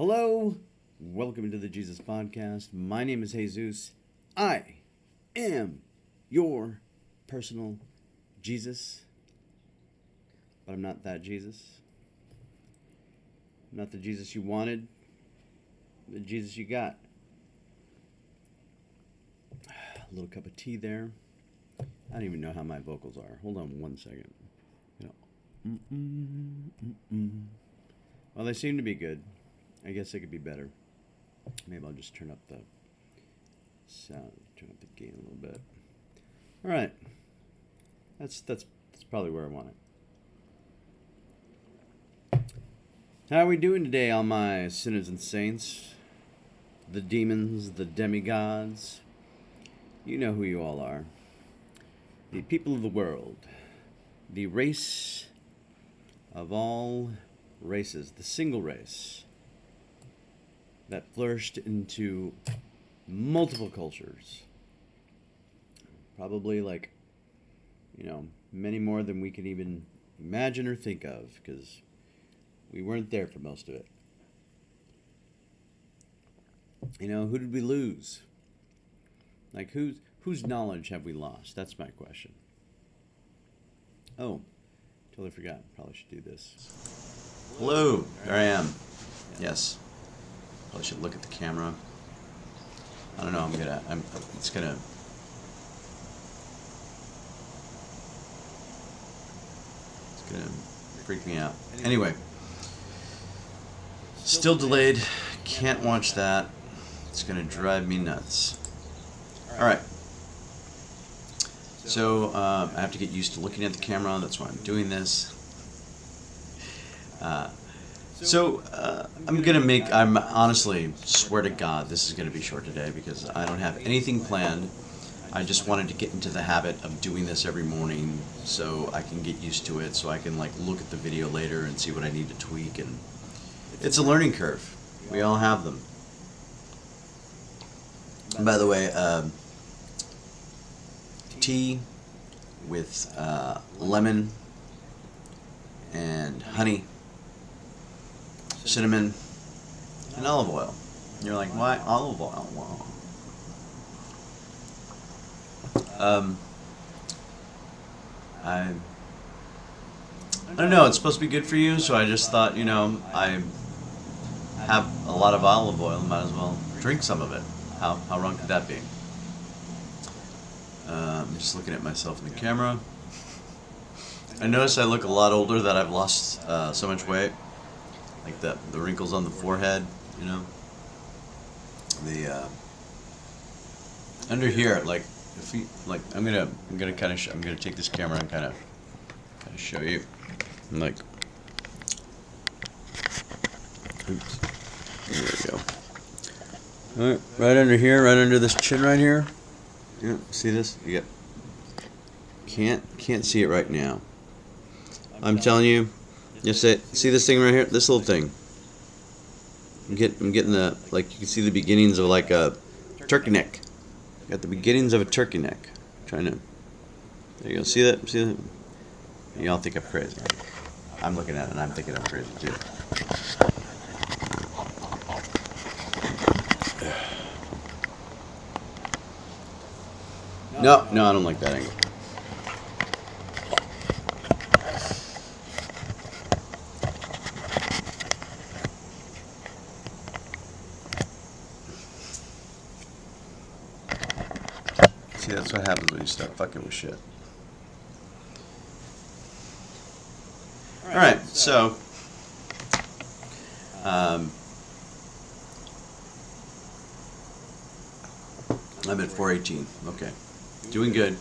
Hello, welcome to the Gezus Podcast. My name is HeyZeus. I am your personal Jesus, but I'm not that Jesus. I'm not the Jesus you wanted, the Jesus you got. A little cup of tea there. I don't even know how my vocals are. Hold on one second. Well, they seem to be good. I guess they could be better. Maybe I'll just turn up the sound, turn up the gain a little bit. All right, that's probably where I want it. How are we doing today, all my sinners and saints, the demons, the demigods? You know who you all are. The people of the world, the race of all races, the single race that flourished into multiple cultures. Probably many more than we can even imagine or think of, because we weren't there for most of it. Who did we lose? Whose knowledge have we lost? That's my question. Oh, totally forgot. Probably should do this. Hello, there I am. Yes. Probably should look at the camera. I don't know. It's gonna freak me out. Anyway, still delayed. Can't watch that. It's gonna drive me nuts. All right. So I have to get used to looking at the camera. That's why I'm doing this. I'm honestly, swear to God, this is going to be short today because I don't have anything planned. I just wanted to get into the habit of doing this every morning so I can get used to it, so I can look at the video later and see what I need to tweak. And it's a learning curve. We all have them. And by the way, tea with lemon and honey, cinnamon, and olive oil. And you're like, why olive oil? Wow. I don't know, it's supposed to be good for you, so I just thought, I have a lot of olive oil, might as well drink some of it. How wrong could that be? I'm just looking at myself in the camera. I notice I look a lot older, that I've lost so much weight. Like the wrinkles on the forehead, the under here, I'm gonna take this camera and kind of show you, oops, there we go. All right, right under here, right under this chin right here. Yeah, see this? You can't see it right now. I'm telling you. See this thing right here? This little thing. I'm getting the, you can see the beginnings of a turkey neck. Got the beginnings of a turkey neck. There you go. See that? See that? Y'all think I'm crazy. I'm looking at it and I'm thinking I'm crazy too. No, I don't like that angle. See, that's what happens when you start fucking with shit. Alright, so I'm at 418. Okay. Doing good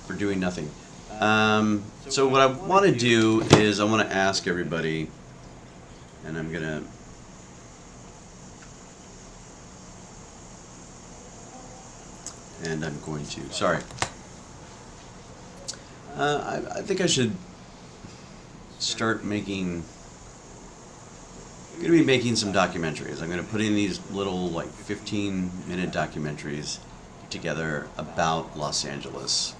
for doing nothing. So what I want to do is I want to ask everybody, and I'm going to, sorry. I think I should start making, I'm going to be making some documentaries. I'm going to put in these little 15-minute documentaries together about Los Angeles,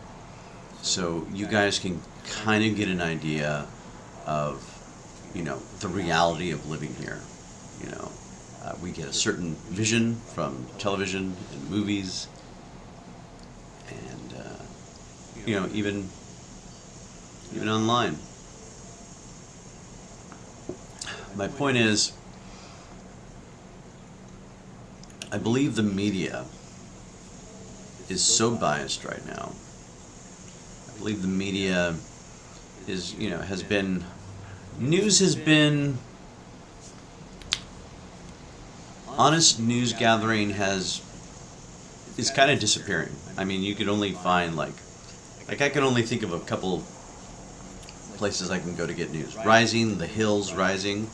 so you guys can kind of get an idea of, the reality of living here, We get a certain vision from television and movies, and even online. My point is, I believe the media is so biased right now. I believe the media news has been, honest news gathering is kind of disappearing. I mean, you could only find like I can only think of a couple places I can go to get news. Rising, The Hill's Rising.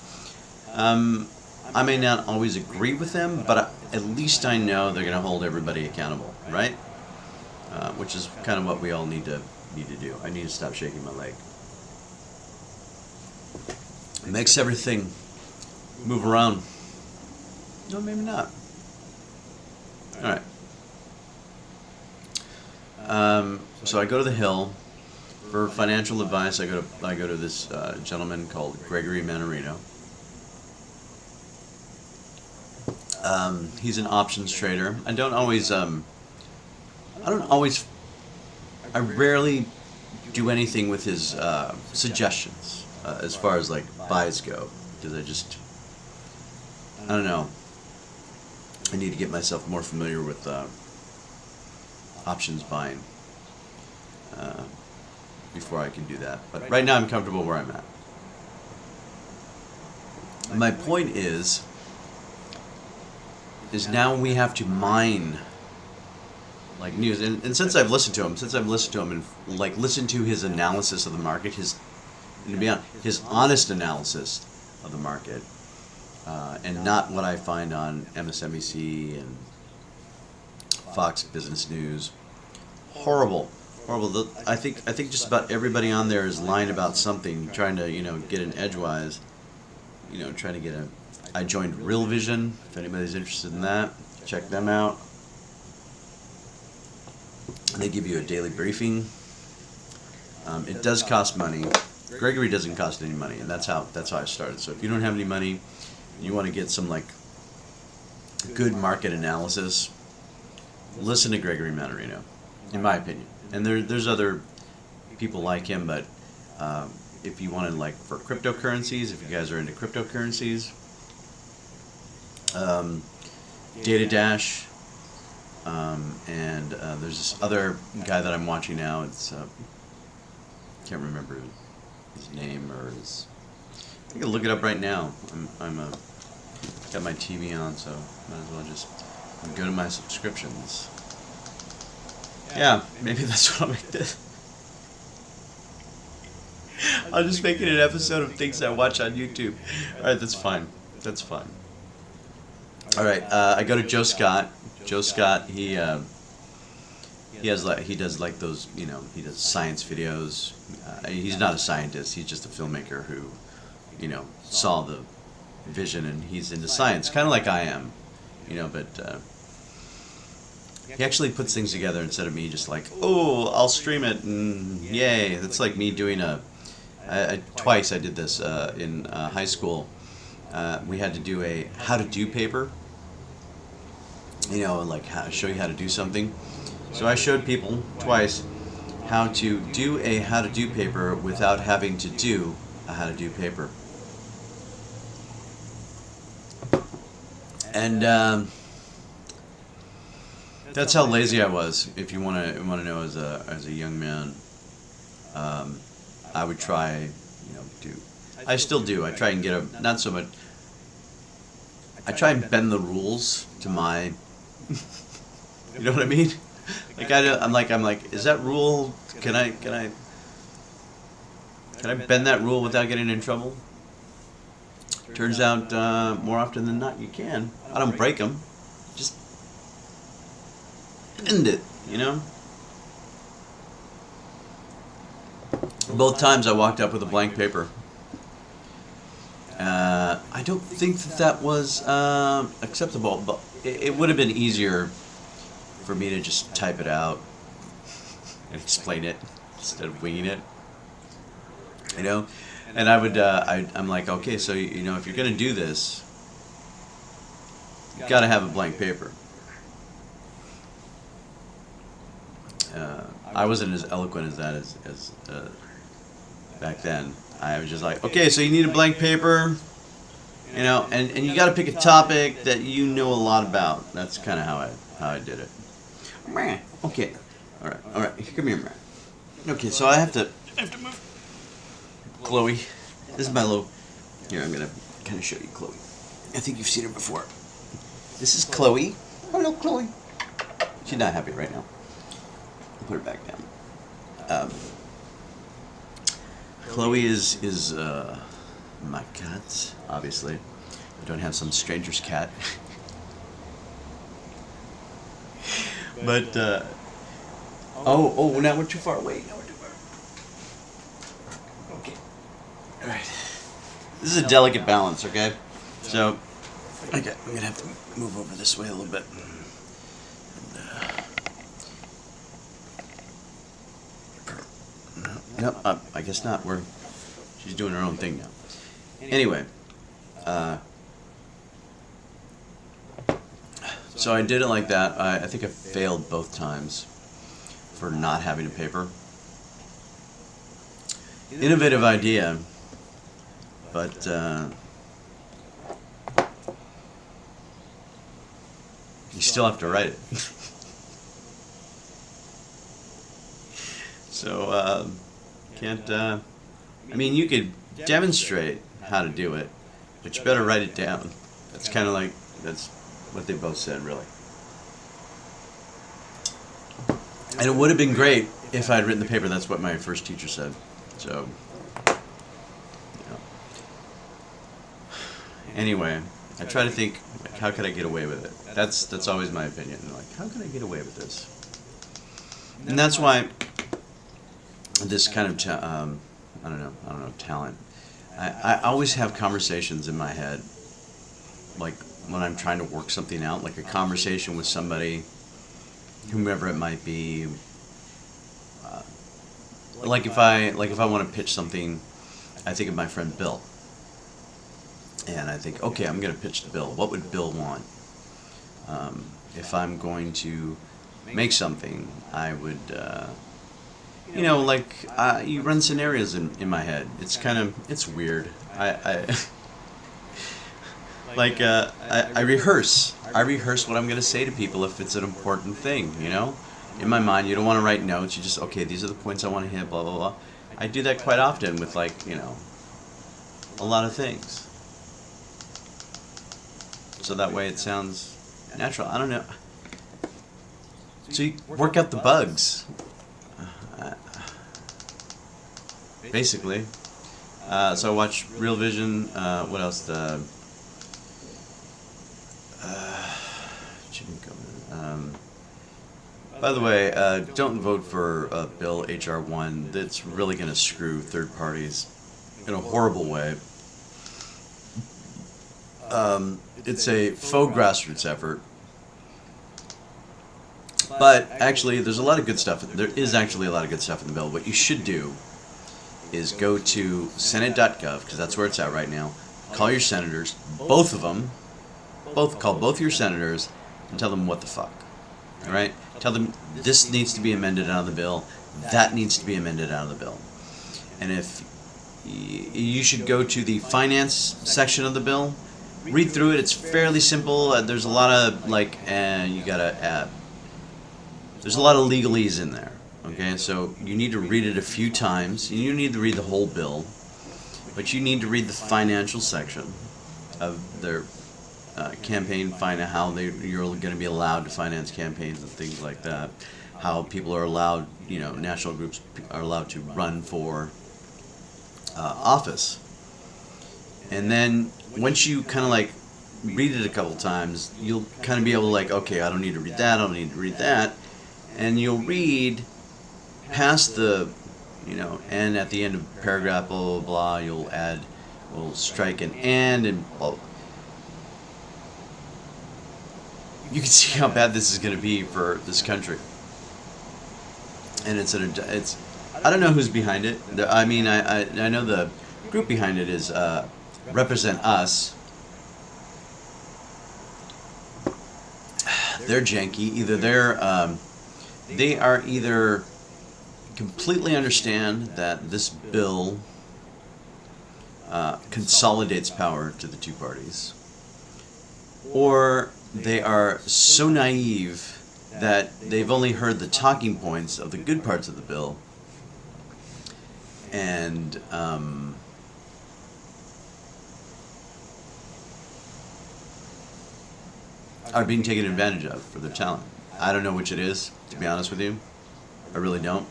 I may not always agree with them, but at least I know they're going to hold everybody accountable, right? Which is kind of what we all need to do. I need to stop shaking my leg. It makes everything move around. No, maybe not. All right. So I go to the Hill for financial advice. I go to this gentleman called Gregory Manarino. He's an options trader. I rarely do anything with his suggestions as far as like buys go, because I don't know. I need to get myself more familiar with options buying before I can do that. But right now I'm comfortable where I'm at. My point is now we have to mine like news, and since I've listened to him and like listened to his analysis of the market, his honest analysis of the market, and not what I find on MSNBC and Fox Business News. Horrible. I think just about everybody on there is lying about something, trying to get an edgewise, trying to get a. I joined Real Vision. If anybody's interested in that, check them out. They give you a daily briefing. It does cost money. Gregory doesn't cost any money, and that's how I started. So if you don't have any money, and you want to get some like good market analysis, listen to Gregory Manarino, in my opinion. And there's other people like him, but if you want to, like, for cryptocurrencies, if you guys are into cryptocurrencies, Data Dash, and there's this other guy that I'm watching now. It's can't remember his name or his. I can look it up right now. I'm got my TV on, so might as well just go to my subscriptions. Yeah, maybe that's what I'll make this. I'll just make it an episode of things I watch on YouTube. Alright, that's fine. Alright, I go to Joe Scott. Joe Scott, he does like those, he does science videos. He's not a scientist, he's just a filmmaker who, saw the vision, and he's into science, kind of like I am, but he actually puts things together instead of me just like, oh, I'll stream it and yay. That's like me doing twice I did this in high school. We had to do a how to do paper, like show you how to do something. So I showed people twice how to do a how to do paper without having to do a how to do paper. And that's how lazy I was. If you want to know, as a young man, I would try, I still do. I try and get not so much. I try and bend the rules to my. You know what I mean? Like I'm like, is that rule? Can I bend that rule without getting in trouble? Turns out more often than not you can. I don't break them. Just bend it, Both times I walked up with a blank paper. I don't think that was acceptable, but it would have been easier for me to just type it out and explain it instead of winging it, And I would, I'm like, okay, so if you're gonna do this, got to have a blank paper. I wasn't as eloquent as that as back then. I was just like, okay, so you need a blank paper, you know, and you got to pick a topic that you know a lot about. That's kind of how I did it. Okay, all right, come here, man. Okay, so I have to move. Chloe, this is my little. Here, I'm gonna kind of show you Chloe. I think you've seen her before. This is Chloe. Hello, Chloe. She's not happy right now. Put her back down. Chloe is my cat, obviously. I don't have some stranger's cat. But, oh, now we're too far away. Okay. Alright. This is a delicate balance, okay? So, okay, I'm gonna have to move over this way a little bit. No, I guess not. She's doing her own thing now. Anyway, so I did it like that. I think I failed both times for not having a paper. Innovative idea, but you still have to write it. So, can't, I mean, you could demonstrate how to do it, but you better write it down. That's kind of like, that's what they both said, really. And it would have been great if I had written the paper. That's what my first teacher said. So, you know. Anyway, I try to think, like, how could I get away with it? That's always my opinion. Like, how can I get away with this? And that's why this kind of, I don't know, talent. I always have conversations in my head, like when I'm trying to work something out, like a conversation with somebody, whomever it might be. Like if I want to pitch something, I think of my friend Bill, and I think, okay, I'm going to pitch to Bill. What would Bill want? If I'm going to make something, I would. You know, like, you run scenarios in my head. It's weird. I rehearse. I rehearse what I'm going to say to people if it's an important thing, you know? In my mind, you don't want to write notes. You just, okay, these are the points I want to hit, blah, blah, blah. I do that quite often with, like, you know, a lot of things. So that way it sounds natural. I don't know. So you work out the bugs. Basically. So I watch Real Vision. What else? By the way, don't vote for Bill H.R. 1. That's really going to screw third parties in a horrible way. It's a faux grassroots effort. But actually, there's a lot of good stuff. There is actually a lot of good stuff in the bill. What you should do is go to senate.gov, because that's where it's at right now. Call your senators, both of them. Call both your senators and tell them what the fuck. All right? Tell them this needs to be amended out of the bill. That needs to be amended out of the bill. And if you should go to the finance section of the bill, read through it. It's fairly simple. There's a lot of there's a lot of legalese in there. Okay, so you need to read it a few times. You need to read the whole bill, but you need to read the financial section of their campaign, how you're going to be allowed to finance campaigns and things like that. How people are allowed, you know, national groups are allowed to run for office. And then once you kind of like read it a couple times, you'll kind of be able to like, okay, I don't need to read that, I don't need to read that. And you'll read past the, you know, and at the end of paragraph, blah, blah, blah, we'll strike an and blah. You can see how bad this is going to be for this country. And it's I don't know who's behind it. I mean, I know the group behind it is Represent Us. they're janky. Either they are either completely understand that this bill consolidates power to the two parties, or they are so naive that they've only heard the talking points of the good parts of the bill and are being taken advantage of for their talent. I don't know which it is, to be honest with you. I really don't.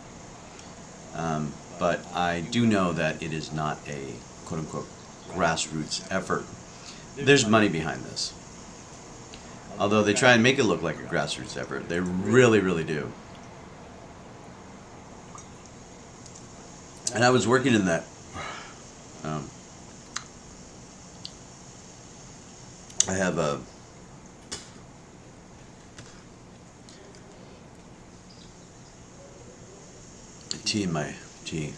But I do know that it is not a quote-unquote grassroots effort. There's money behind this. Although they try and make it look like a grassroots effort. They really, really do. And I was working in that. I have a tea in my tea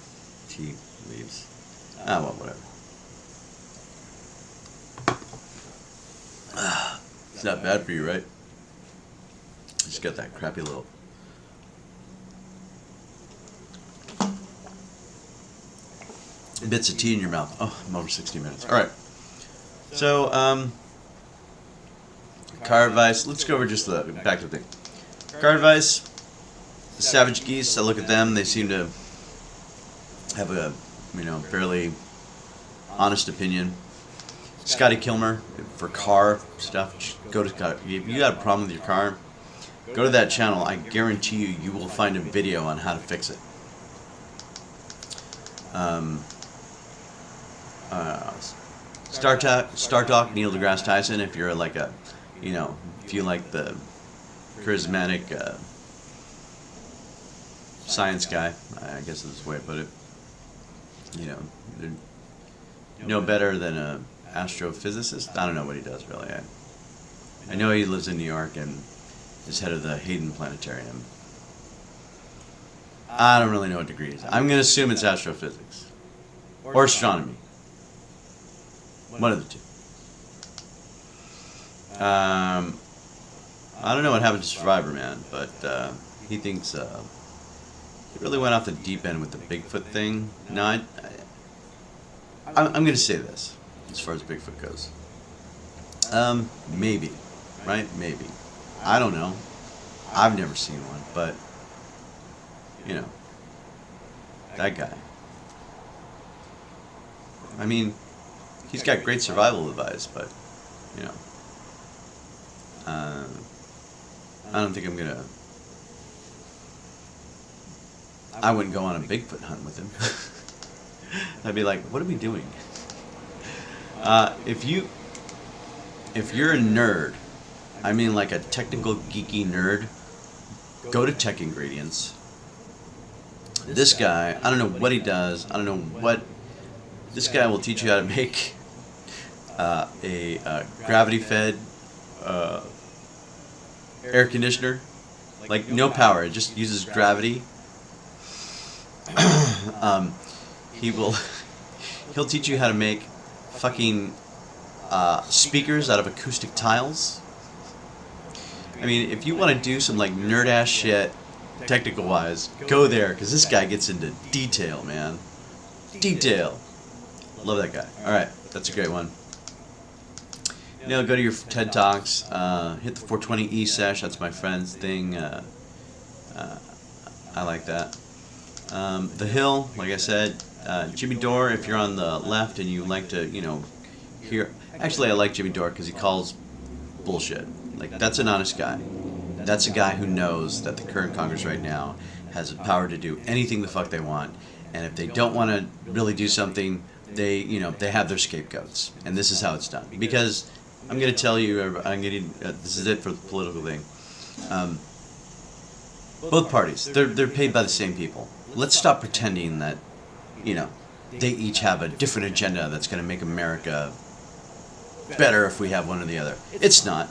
leaves. Well, whatever. It's not bad for you, right? Just got that crappy little bits of tea in your mouth. Oh, I'm over 60 minutes. All right. So, car advice. Let's go over just the back to the thing. Car advice. Savage Geese. I look at them. They seem to have a, fairly honest opinion. Scotty Kilmer for car stuff. Go to Scott. If you got a problem with your car, go to that channel. I guarantee you will find a video on how to fix it. Star Talk, Neil deGrasse Tyson. If you're like a, if you like the charismatic science guy, I guess is the way to put it. They're no better than a astrophysicist. I don't know what he does really. I know he lives in New York and is head of the Hayden Planetarium. I don't really know what degree it is. I'm going to assume it's astrophysics or astronomy. One of the two. I don't know what happened to Survivor Man, but he thinks he really went off the deep end with the Bigfoot thing. No, I'm going to say this as far as Bigfoot goes. Maybe, right? Maybe. I don't know. I've never seen one, but that guy. I mean, he's got great survival advice, but I don't think I'm gonna. I wouldn't go on a Bigfoot hunt with him. I'd be like, what are we doing? If you're a nerd, I mean like a technical geeky nerd, go to Tech Ingredients. This guy, I don't know what he does. I don't know what. This guy will teach you how to make a gravity-fed air conditioner, like no power. It just uses gravity. He'll teach you how to make fucking speakers out of acoustic tiles. I mean, if you want to do some like nerd ass shit, technical wise, go there, because this guy gets into detail, man. Detail. Love that guy. All right, that's a great one. Go to your TED Talks. Hit the 420E sesh. That's my friend's thing. I like that. The Hill, like I said. Jimmy Dore, if you're on the left and you like to, hear. Actually, I like Jimmy Dore because he calls bullshit. Like, that's an honest guy. That's a guy who knows that the current Congress right now has the power to do anything the fuck they want. And if they don't want to really do something, they have their scapegoats. And this is how it's done. Because I'm going to tell you, this is it for the political thing. Both parties, they're paid by the same people. Let's stop pretending that, they each have a different agenda that's going to make America better if we have one or the other. It's not,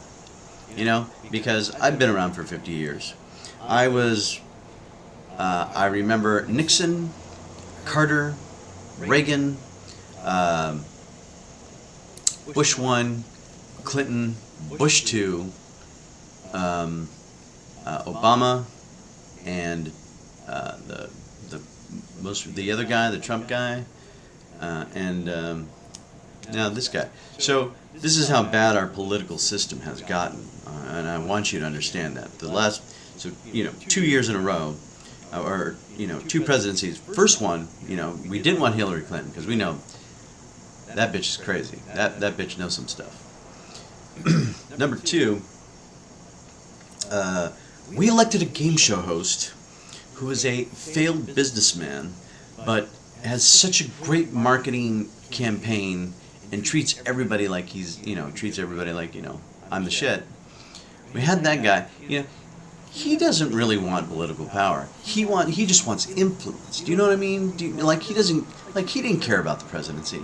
because I've been around for 50 years. I remember Nixon, Carter, Reagan, Bush 1, Clinton, Bush 2, Obama and the other guy, the Trump guy, and now this guy. So this is how bad our political system has gotten, and I want you to understand that. 2 years in a row, or 2 presidencies. First one, we didn't want Hillary Clinton because we know that bitch is crazy. That bitch knows some stuff. Number 2, we elected a game show host who is a failed businessman, but has such a great marketing campaign and treats everybody like I'm the shit. We had that guy. He doesn't really want political power. He just wants influence. Do you know what I mean? He didn't care about the presidency.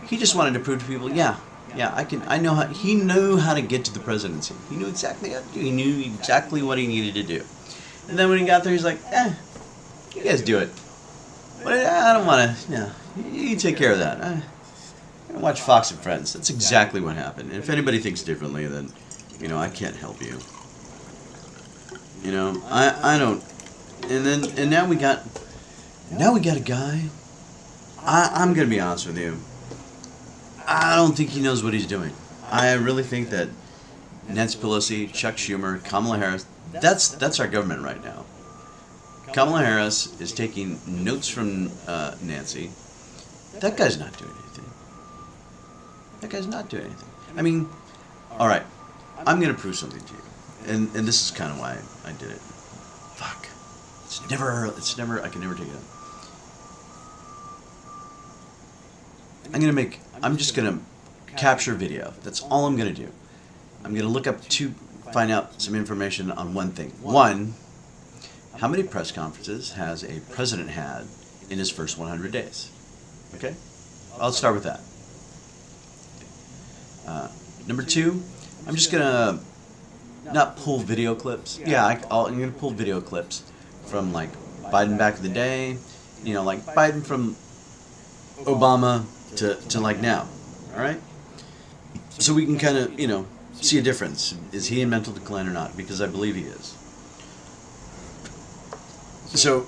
He just wanted to prove to people, I know how. He knew how to get to the presidency. He knew exactly how to do. He knew exactly what he needed to do. And then when he got there, he's like, you guys do it. But I don't want to. You take care of that. I watch Fox and Friends. That's exactly what happened. And if anybody thinks differently, then I can't help you. I don't. And now we got a guy. I'm gonna be honest with you. I don't think he knows what he's doing. I really think that Nancy Pelosi, Chuck Schumer, Kamala Harris, that's our government right now. Kamala Harris is taking notes from Nancy. That guy's not doing anything. I mean, all right, I'm gonna prove something to you. And this is kind of why I did it. Fuck. I can never take it up. I'm just gonna capture video. That's all I'm gonna do. I'm gonna look up find out some information on one thing. One, how many press conferences has a president had in his first 100 days? Okay? I'll start with that. Number 2, I'm just gonna not pull video clips. I'm going to pull video clips from like Biden back in the day, like Biden from Obama to like now. All right? So we can kind of, see a difference. Is he in mental decline or not? Because I believe he is. So,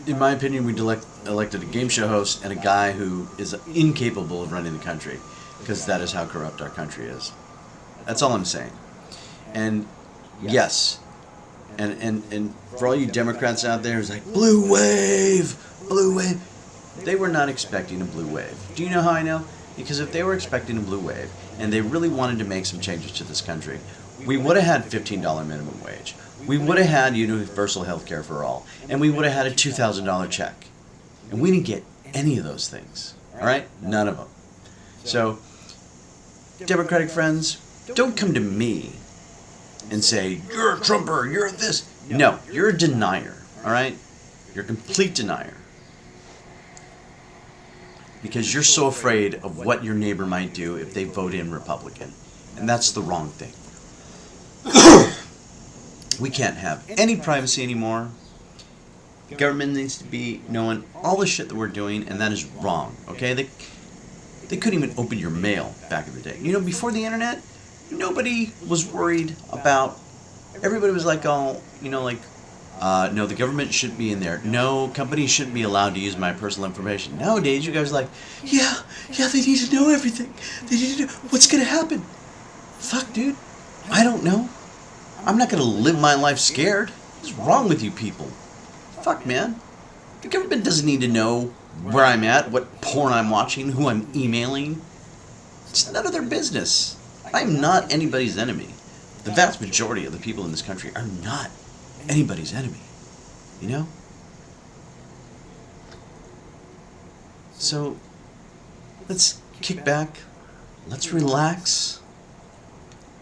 in my opinion, we elected a game show host and a guy who is incapable of running the country, because that is how corrupt our country is. That's all I'm saying. And yes, and for all you Democrats out there who's like, blue wave, they were not expecting a blue wave. Do you know how I know? Because if they were expecting a blue wave and they really wanted to make some changes to this country, we would have had $15 minimum wage. We would have had universal health care for all. And we would have had a $2,000 check. And we didn't get any of those things. All right? None of them. So, Democratic friends, don't come to me and say, you're a Trumper, you're this. No, you're a denier, all right? You're a complete denier. Because you're so afraid of what your neighbor might do if they vote in Republican. And that's the wrong thing. We can't have any privacy anymore. The government needs to be knowing all the shit that we're doing, and that is wrong, okay? They couldn't even open your mail back in the day. Before the internet, nobody was worried about, everybody was like, no, the government shouldn't be in there. No, companies shouldn't be allowed to use my personal information. Nowadays, you guys are like, yeah, they need to know everything. They need to know what's going to happen. Fuck, dude. I don't know. I'm not going to live my life scared. What's wrong with you people? Fuck, man. The government doesn't need to know where I'm at, what porn I'm watching, who I'm emailing. It's none of their business. I'm not anybody's enemy. The vast majority of the people in this country are not anybody's enemy. So, let's kick back. Let's relax.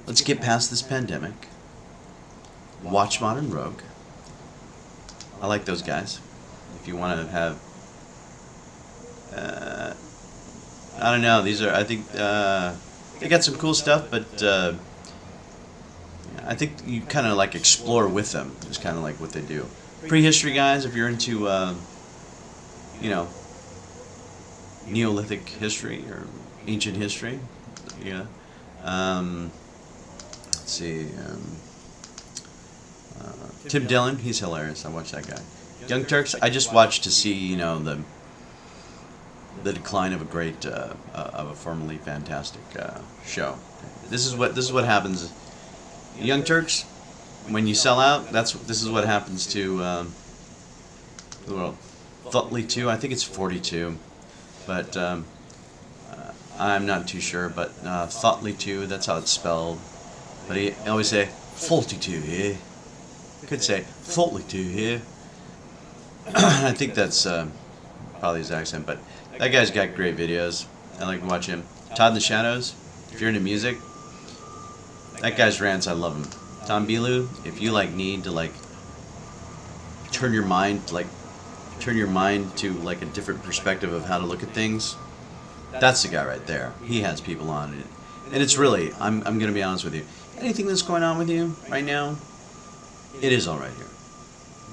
Let's get past this pandemic. Watch Modern Rogue. I like those guys. If you want to have... I don't know. I think they got some cool stuff, but I think you kind of like explore with them. It's kind of like what they do. Prehistory guys, if you're into, Neolithic history or ancient history. Yeah. Let's see. Tim Dillon, he's hilarious. I watch that guy. Young Turks, I just watch to see the decline of a great of a formerly fantastic show. This is what happens. Young Turks, when you sell out, this is what happens to the world. Thuttley 2, I think it's 42, but I'm not too sure. But Thuttley 2, that's how it's spelled. But he always say 42 here. Could say Thuttley 2 here. I think that's probably his accent, but that guy's got great videos. I like to watch him. Todd in the Shadows, if you're into music, that guy's rants, I love him. Tom Bilu, if you need to turn your mind to a different perspective of how to look at things, that's the guy right there. He has people on it, and it's really, I'm gonna be honest with you, anything that's going on with you right now, it is all right here.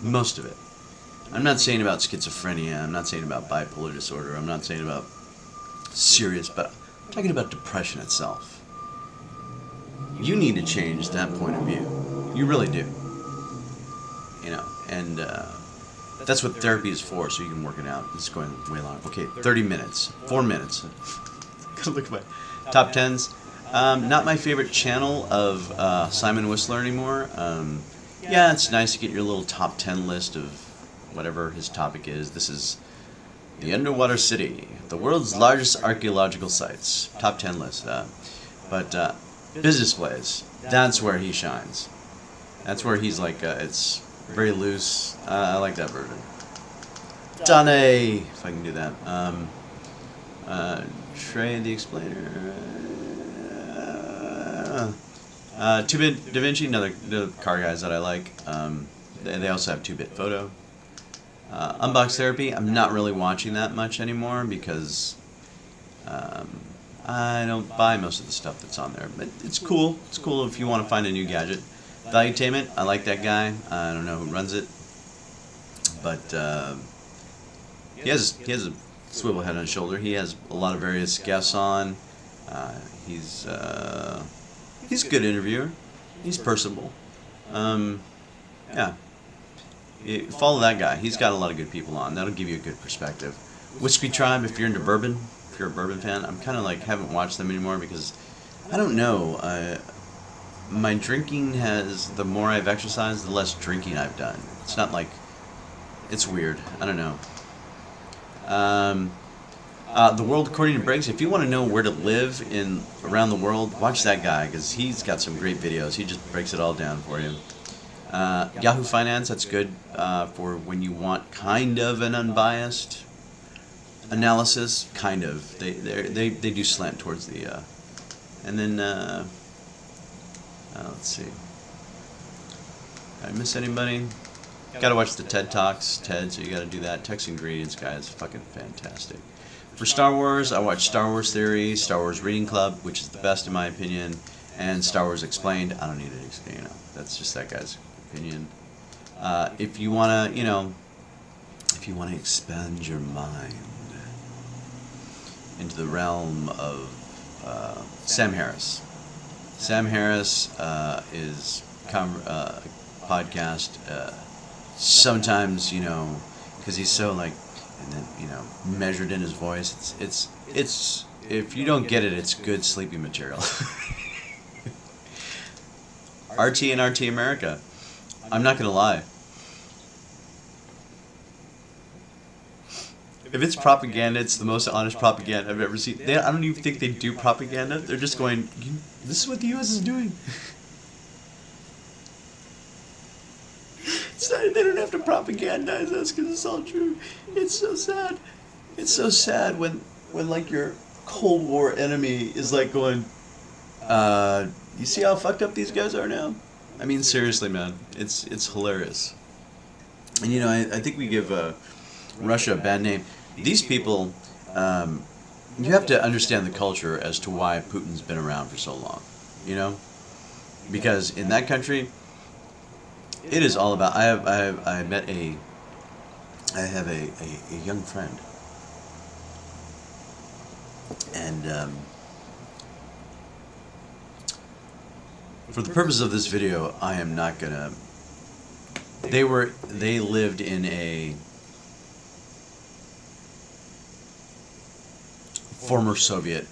Most of it. I'm not saying about schizophrenia, I'm not saying about bipolar disorder, I'm not saying about serious, but I'm talking about depression itself. You need to change that point of view. You really do. And that's what therapy is for, so you can work it out. It's going way long. Okay, 30 minutes, 4 minutes. Gotta look at my top 10s. Not my favorite channel of Simon Whistler anymore. Yeah, it's nice to get your little top 10 list of whatever his topic is. This is the Underwater City, the world's largest archaeological sites. Top 10 list. But business plays, that's where he shines. That's where he's it's very loose. I like that version. Donnie, if I can do that. Trey the Explainer. Two-Bit Da Vinci, another car guys that I like. They also have 2-Bit Photo. Unbox Therapy, I'm not really watching that much anymore because I don't buy most of the stuff that's on there. But it's cool. It's cool if you want to find a new gadget. Valuetainment, I like that guy. I don't know who runs it, but he has a swivel head on his shoulder. He has a lot of various guests on. He's a good interviewer. He's personable. Yeah. Follow that guy. He's got a lot of good people on. That'll give you a good perspective. Whiskey Tribe, if you're into bourbon, if you're a bourbon fan, I'm kind of haven't watched them anymore because I don't know. My drinking the more I've exercised, the less drinking I've done. It's not it's weird. I don't know. The World According to Briggs, if you want to know where to live around the world, watch that guy because he's got some great videos. He just breaks it all down for you. Yahoo Finance, that's good for when you want kind of an unbiased analysis. Kind of. They do slant towards the. And then let's see. Did I miss anybody? Gotta watch the TED Talks, TED. So you gotta do that. Text Ingredients guy is fucking fantastic. For Star Wars, I watch Star Wars Theory, Star Wars Reading Club, which is the best in my opinion, and Star Wars Explained. I don't need it explained. That's just that guy's opinion. If you wanna, if you wanna expand your mind into the realm of Sam Harris. Sam Harris is podcast. Sometimes because he's so and then measured in his voice. It's if you don't get it, it's good sleeping material. RT and RT America. I'm not gonna lie. If it's propaganda, it's the most honest propaganda I've ever seen. I don't even think they do propaganda. They're just going, this is what the U.S. is doing. They don't have to propagandize us because it's all true. It's so sad. It's so sad when your Cold War enemy is going, you see how fucked up these guys are now? I mean, seriously, man. It's hilarious. And, I think we give Russia a bad name. These people, you have to understand the culture as to why Putin's been around for so long, because in that country, it is all about. I have a young friend, and for the purpose of this video, I am not gonna they lived in a former Soviet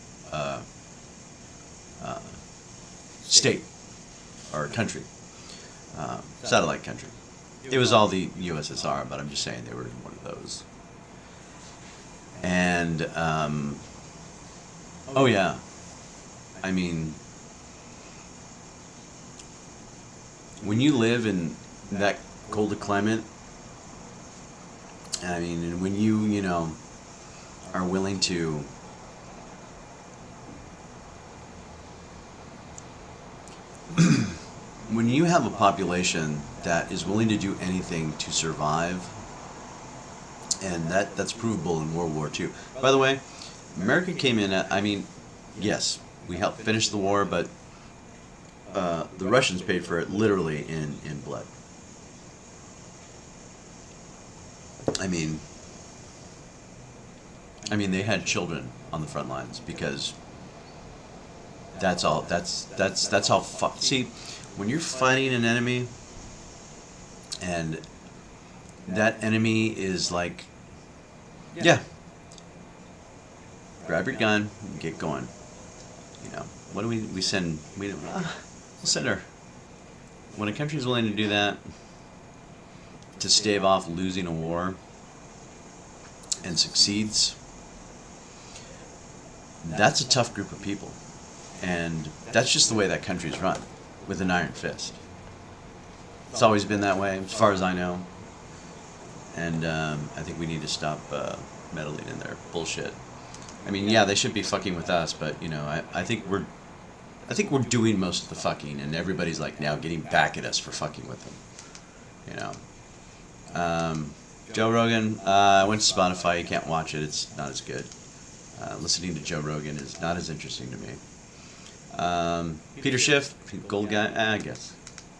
state or country, satellite country. It was all the USSR, but I'm just saying they were in one of those. And oh yeah, I mean, when you live in that colder climate, I mean, and when you know, are willing to when you have a population that is willing to do anything to survive, and that's provable in World War II. By the way, America came in at, I mean, yes, we helped finish the war, but the Russians paid for it literally in blood. I mean, they had children on the front lines because that's all. That's how. See, when you're fighting an enemy, and that enemy is like, yeah, grab your gun and get going. You know, what do we send? We'll send her. When a country's willing to do that to stave off losing a war and succeeds, that's a tough group of people. And that's just the way that country's run, with an iron fist. It's always been that way, as far as I know. And I think we need to stop meddling in their bullshit. I mean, yeah, they should be fucking with us, but you know, I think we're doing most of the fucking, and everybody's like now getting back at us for fucking with them. You know. Joe Rogan, I went to Spotify. You can't watch it; it's not as good. Listening to Joe Rogan is not as interesting to me. Peter Schiff, gold guy, I guess.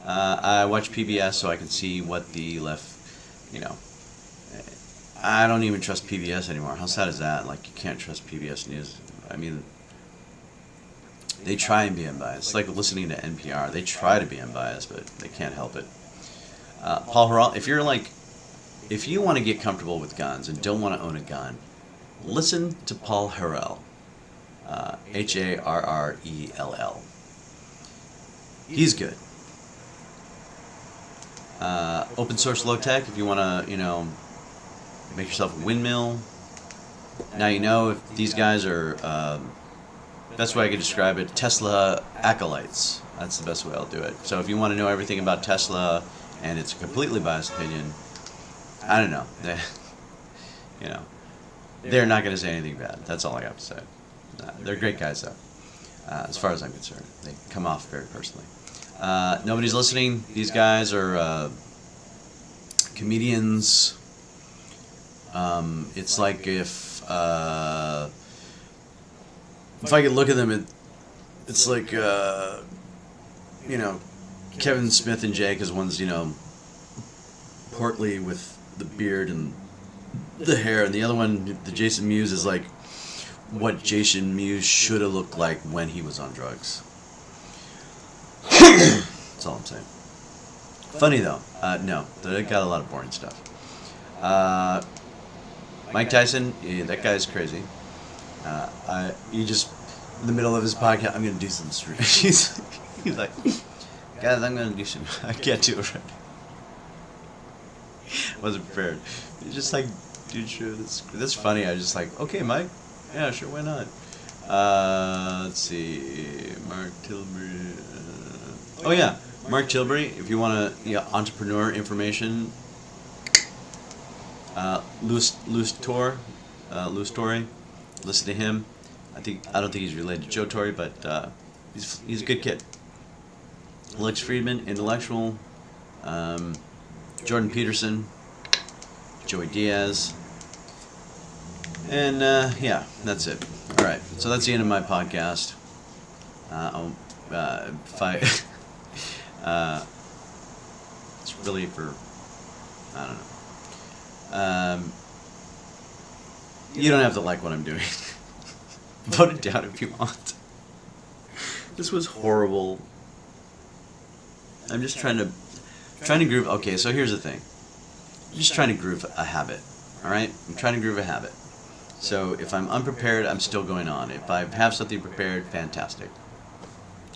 I watch PBS so I can see what the left, you know. I don't even trust PBS anymore. How sad is that? Like, you can't trust PBS News. I mean, they try and be unbiased. It's like listening to NPR. They try to be unbiased, but they can't help it. Paul Harrell, if you want to get comfortable with guns and don't want to own a gun, listen to Paul Harrell. Harrell. He's good. Open source low tech, if you want to, you know, make yourself a windmill. Now you know if these guys are, best way I could describe it, Tesla acolytes. That's the best way I'll do it. So if you want to know everything about Tesla and it's a completely biased opinion, I don't know. You know, they're not going to say anything bad. That's all I have to say. They're great guys, though, as far as I'm concerned. They come off very personally. Nobody's listening. These guys are comedians. It's like if I could look at them, it's like, you know, Kevin Smith and Jay, because one's, you know, portly with the beard and the hair, and the other one, the Jason Mewes, is like what Jason Mewes should have looked like when he was on drugs. That's all I'm saying. Funny though. No, they got a lot of boring stuff. Mike Tyson, yeah, that guy's crazy. He just, in the middle of his podcast, I'm gonna do some stream. He's like, guys, I'm gonna do some. I can't do it right. Wasn't prepared. He's just like, dude, sure, that's funny. I was just like, okay, Mike. Yeah, sure, why not? Let's see, Mark Tilbury. Oh yeah, Mark Tilbury. If you want to, entrepreneur information. Louis Torrey. Listen to him. I don't think he's related to Joe Torre, but he's a good kid. Lex Friedman, intellectual. Jordan Peterson. Joey Diaz. And, yeah, that's it. All right, so that's the end of my podcast. It's really for, I don't know. You don't have to like what I'm doing. Vote it down if you want. This was horrible. I'm just trying to Trying to groove. Okay, so here's the thing. I'm just trying to groove a habit. All right? I'm trying to groove a habit. So if I'm unprepared, I'm still going on. If I have something prepared, fantastic.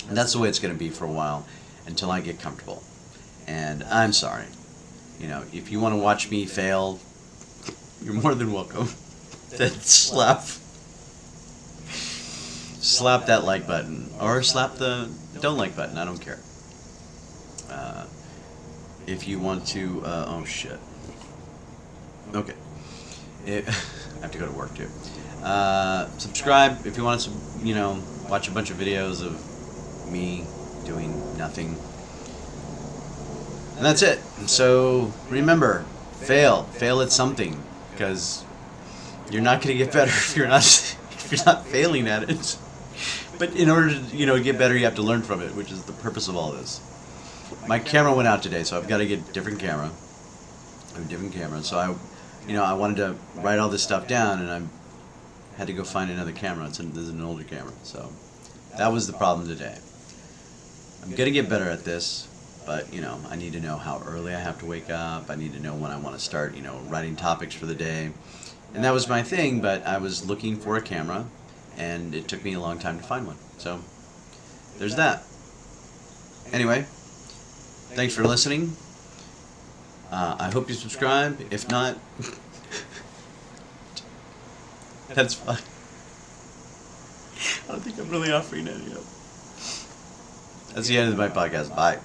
And that's the way it's going to be for a while until I get comfortable. And I'm sorry. You know, if you want to watch me fail, you're more than welcome. Then slap that like button, or slap the don't like button. I don't care. If you want to, oh shit. Okay. I have to go to work too. Subscribe if you want to, watch a bunch of videos of me doing nothing. And that's it. So remember, fail at something, because you're not going to get better if you're not failing at it. But in order to get better, you have to learn from it, which is the purpose of all this. My camera went out today, so I've got to get a different camera. So I wanted to write all this stuff down, and I had to go find another camera. This is an older camera, so that was the problem today. I'm going to get better at this, but, I need to know how early I have to wake up. I need to know when I want to start, writing topics for the day. And that was my thing, but I was looking for a camera, and it took me a long time to find one. So there's that. Anyway, thanks for listening. I hope you subscribe. If not, that's fine. I don't think I'm really offering any help. That's the end of my podcast. Bye.